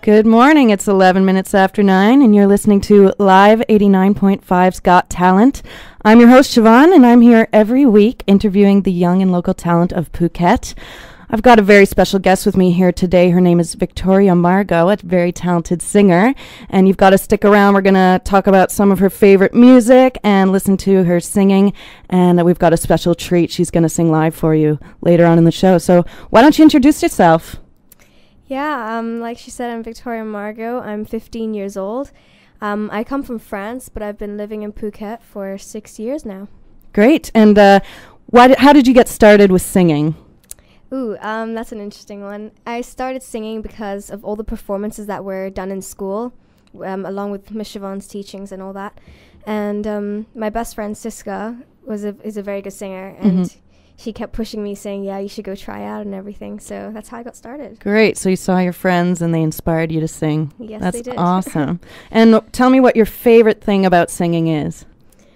Good morning. It's 11 minutes after 9, and you're listening to Live 89.5's Got Talent. I'm your host, Siobhan, and I'm here every week interviewing the young and local talent of Phuket. I've got a very special guest with me here today. Her name is Victoria Margo, a very talented singer, and you've got to stick around. We're going to talk about some of her favorite music and listen to her singing, and we've got a special treat. She's going to sing live for you later on in the show. So why don't you introduce yourself? Yeah, like she said, I'm Victoria Margo. I'm 15 years old. I come from France, but I've been living in Phuket for 6 years now. Great. And how did you get started with singing? That's an interesting one. I started singing because of all the performances that were done in school, along with Miss Siobhan's teachings and all that. And my best friend, Siska, is a very good singer, and she kept pushing me, saying, yeah, you should go try out and everything. So that's how I got started. Great. So you saw your friends and they inspired you to sing. Yes, that's they did. Awesome. And tell me what your favorite thing about singing is.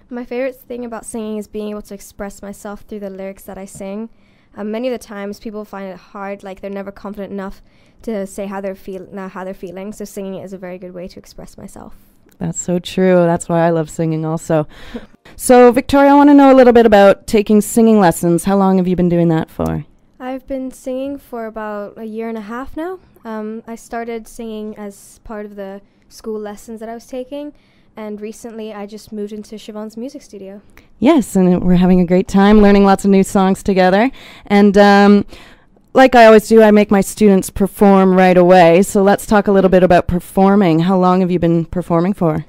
My favorite thing about singing is being able to express myself through the lyrics that I sing. Many of the times people find it hard, like they're never confident enough to say how they're feeling. So singing is a very good way to express myself. That's so true. That's why I love singing also. So, Victoria, I want to know a little bit about taking singing lessons. How long have you been doing that for? I've been singing for about 1.5 years now. I started singing as part of the school lessons that I was taking, and recently I just moved into Siobhan's music studio. Yes, and we're having a great time learning lots of new songs together. And like I always do, I make my students perform right away. So let's talk a little bit about performing. How long have you been performing for?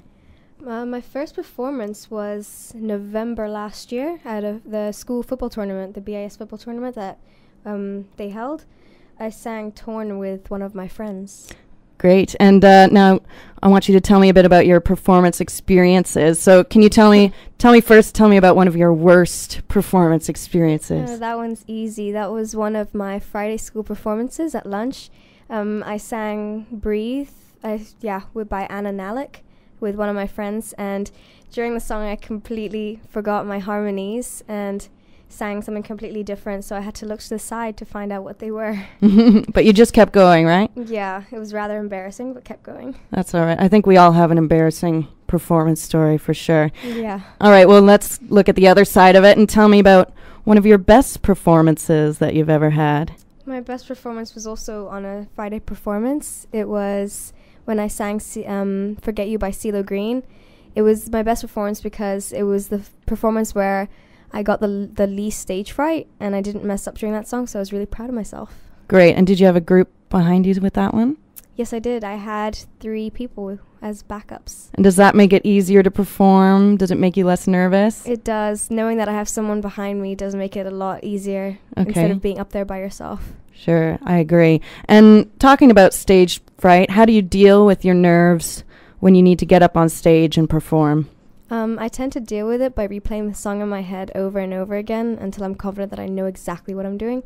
My first performance was November last year at the school football tournament, the BIS football tournament that they held. I sang Torn with one of my friends. Great. And now I want you to tell me a bit about your performance experiences. So can you tell me about one of your worst performance experiences? That one's easy. That was one of my Friday school performances at lunch. I sang Breathe by Anna Nalick with one of my friends. And during the song, I completely forgot my harmonies and sang something completely different, so I had to look to the side to find out what they were. But you just kept going, right? Yeah, it was rather embarrassing, but kept going. That's all right. I think we all have an embarrassing performance story for sure. Yeah. All right, well, let's look at the other side of it and tell me about one of your best performances that you've ever had. My best performance was also on a Friday performance. It was when I sang Forget You by CeeLo Green. It was my best performance because it was the performance where I got the least stage fright, and I didn't mess up during that song, so I was really proud of myself. Great. And did you have a group behind you with that one? Yes, I did. I had 3 people as backups. And does that make it easier to perform? Does it make you less nervous? It does. Knowing that I have someone behind me does make it a lot easier instead of being up there by yourself. Sure, I agree. And talking about stage fright, how do you deal with your nerves when you need to get up on stage and perform? I tend to deal with it by replaying the song in my head over and over again until I'm confident that I know exactly what I'm doing.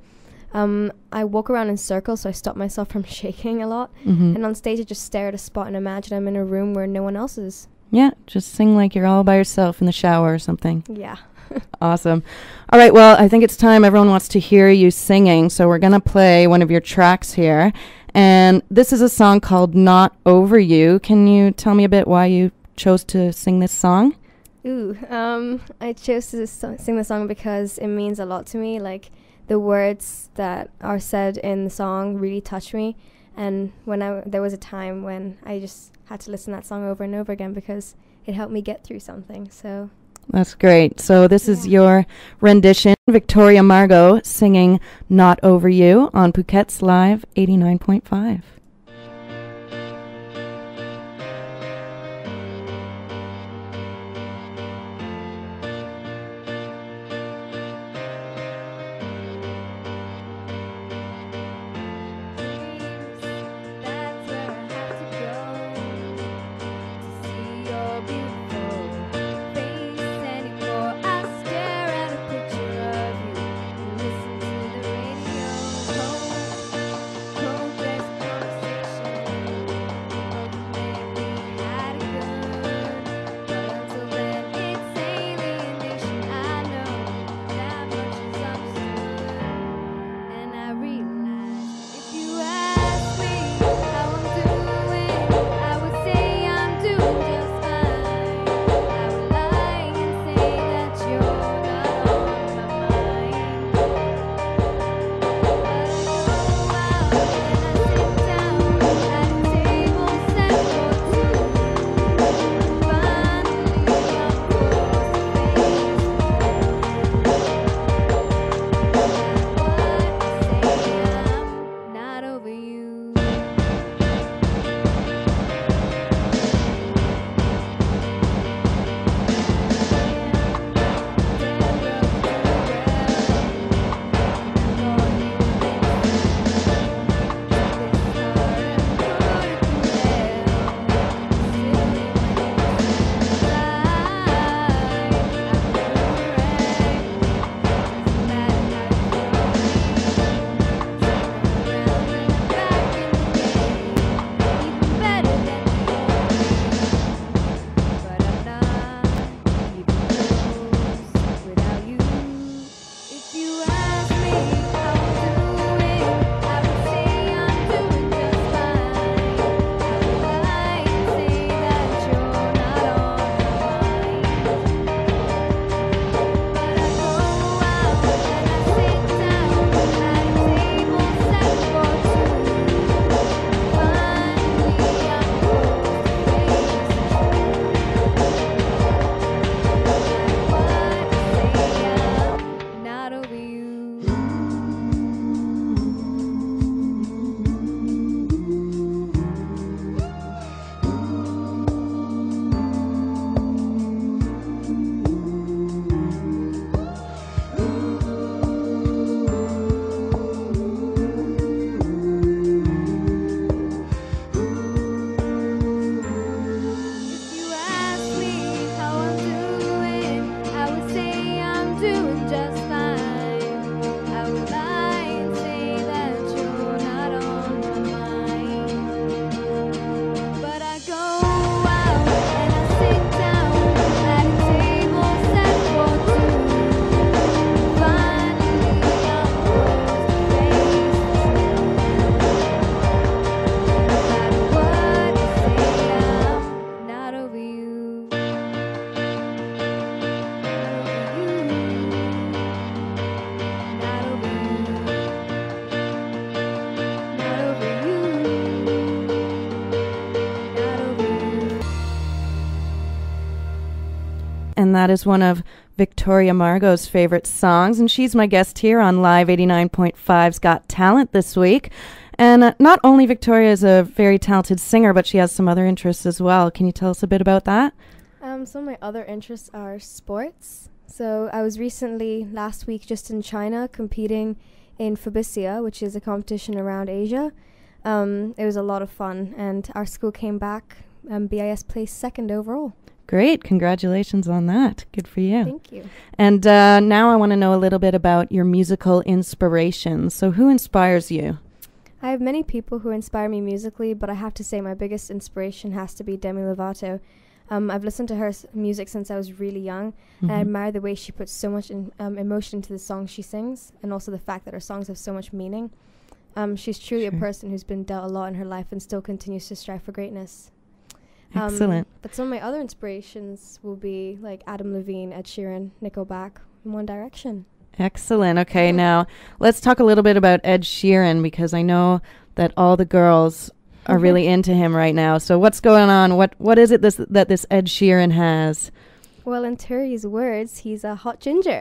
I walk around in circles, so I stop myself from shaking a lot. And on stage, I just stare at a spot and imagine I'm in a room where no one else is. Yeah, just sing like you're all by yourself in the shower or something. Yeah. Awesome. All right, well, I think it's time. Everyone wants to hear you singing, so we're going to play one of your tracks here. And this is a song called Not Over You. Can you tell me a bit why you chose to sing this song? I chose to sing the song because it means a lot to me. Like, the words that are said in the song really touch me, and there was a time when I just had to listen to that song over and over again because it helped me get through something. So that's great. So this is your rendition, Victoria Margo singing Not Over You on Phuket's Live 89.5. Hopeless and that is one of Victoria Margo's favorite songs, and she's my guest here on Live 89.5's Got Talent this week. And not only Victoria is a very talented singer, but she has some other interests as well. Can you tell us a bit about that? Some of my other interests are sports. So I was recently, last week, just in China competing in Phuket, which is a competition around Asia. It was a lot of fun, and our school came back, BIS placed second overall. Great. Congratulations on that. Good for you. Thank you. And now I want to know a little bit about your musical inspirations. So who inspires you? I have many people who inspire me musically, but I have to say my biggest inspiration has to be Demi Lovato. I've listened to her music since I was really young, and I admire the way she puts so much emotion into the songs she sings, and also the fact that her songs have so much meaning. She's truly a person who's been dealt a lot in her life and still continues to strive for greatness. Excellent. But some of my other inspirations will be like Adam Levine, Ed Sheeran, Nickelback, and One Direction. Excellent. Okay, now let's talk a little bit about Ed Sheeran, because I know that all the girls are really into him right now. So what's going on? What is it that this Ed Sheeran has? Well, in Terry's words, he's a hot ginger.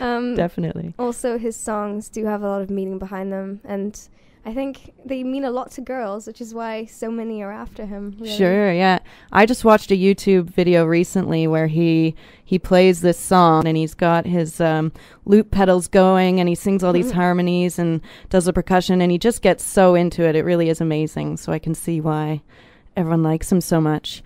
Definitely. Also, his songs do have a lot of meaning behind them, and I think they mean a lot to girls, which is why so many are after him. Really. Sure, yeah. I just watched a YouTube video recently where he plays this song, and he's got his loop pedals going, and he sings all these harmonies and does the percussion, and he just gets so into it. It really is amazing, so I can see why everyone likes him so much.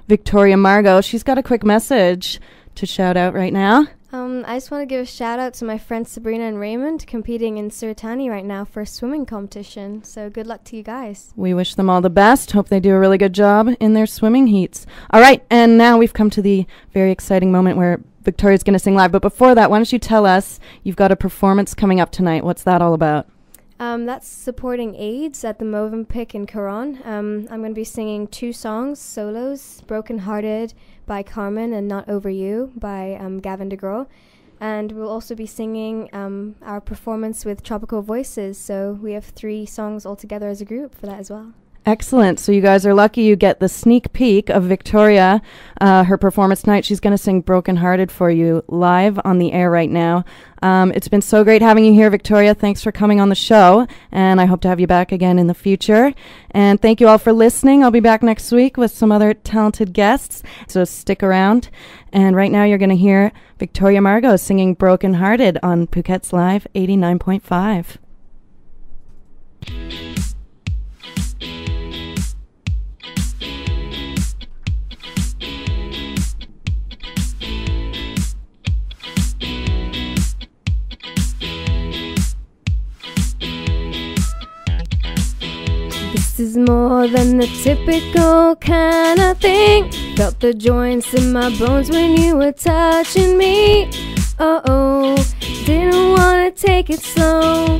Victoria Margo, she's got a quick message to shout out right now. I just want to give a shout out to my friends Sabrina and Raymond competing in Suratani right now for a swimming competition. So good luck to you guys. We wish them all the best. Hope they do a really good job in their swimming heats. All right, and now we've come to the very exciting moment where Victoria's going to sing live. But before that, why don't you tell us, you've got a performance coming up tonight. What's that all about? That's supporting AIDS at the Movenpick in Coron. I'm going to be singing 2 songs, solos, Broken Hearted by Carmen and Not Over You by Gavin DeGraw. And we'll also be singing our performance with Tropical Voices. So we have 3 songs all together as a group for that as well. Excellent. So you guys are lucky you get the sneak peek of Victoria, her performance tonight. She's going to sing Broken Hearted for you live on the air right now. It's been so great having you here, Victoria. Thanks for coming on the show, and I hope to have you back again in the future. And thank you all for listening. I'll be back next week with some other talented guests, so stick around. And right now you're going to hear Victoria Margo singing Broken Hearted on Phuket's Live 89.5. This is more than the typical kind of thing. Felt the joints in my bones when you were touching me. Oh, didn't wanna take it slow.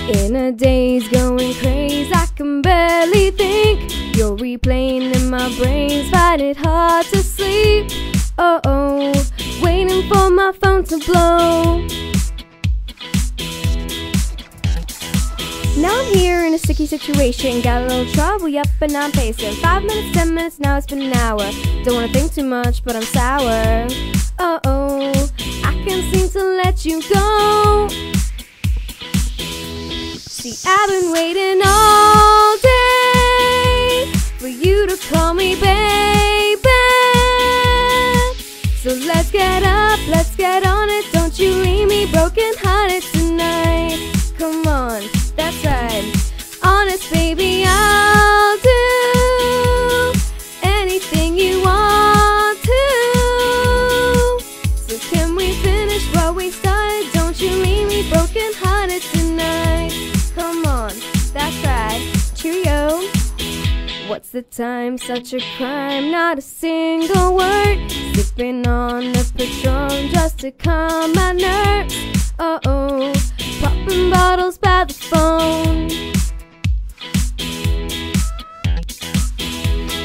In a daze, going crazy, I can barely think. You're replaying in my brains, find it hard to sleep. Oh, waiting for my phone to blow. Now I'm here in a sticky situation. Got a little trouble, yep, and I'm facing 5 minutes, 10 minutes, now it's been an hour. Don't wanna think too much, but I'm sour. Oh, I can't seem to let you go. See, I've been waiting all day for you to call me baby. So let's get up, let's get on it. Don't you leave me broken hearted tonight. Come on, that's right. Honest, baby, I'll do anything you want to. So can we finish what we started? Don't you leave me broken hearted tonight. Come on, that's right. Cheerio. What's the time? Such a crime, not a single word. Sipping on the Patron just to calm my nerves. Oh, popping bottles by the phone.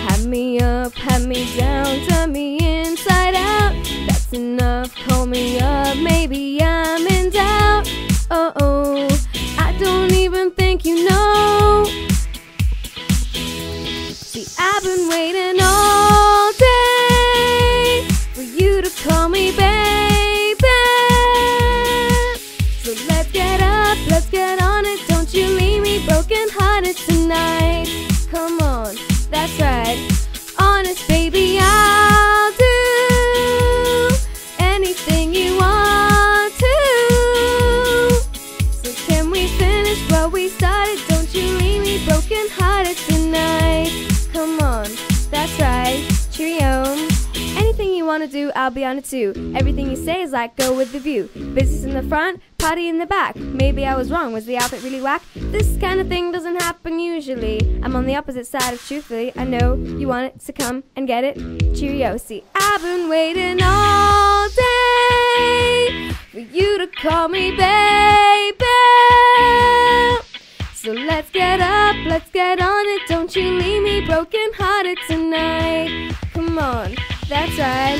Had me up, had me down, turn me inside out. That's enough, call me up, maybe I'm in doubt. I don't even think you know. I've been waiting all day for you to call me baby. So let's get up, let's get on it. Don't you leave me broken hearted tonight. Come on, that's right. Honest baby, I'll do anything you want to. So can we finish what we started? Don't you leave me broken hearted tonight. Come on, that's right. Cheerio. Anything you wanna do, I'll be on it too. Everything you say is like go with the view. Business in the front, party in the back. Maybe I was wrong, was the outfit really whack? This kind of thing doesn't happen usually. I'm on the opposite side of truthfully. I know you want it, so come and get it. Cheerio. See, I've been waiting all day for you to call me baby. So let's get up, let's get on it. Don't you leave me broken hearted tonight. Come on, that's right.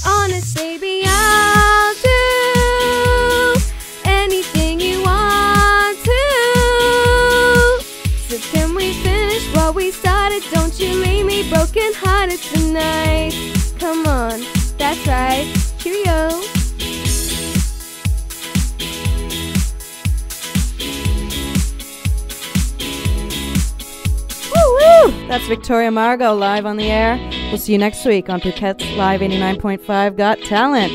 Honest baby, I'll do anything you want to. So can we finish what we started? Don't you leave me broken hearted tonight. Come on, that's right. Cheerio. Woo! That's Victoria Margo live on the air. We'll see you next week on Phuket's Live 89.5 Got Talent.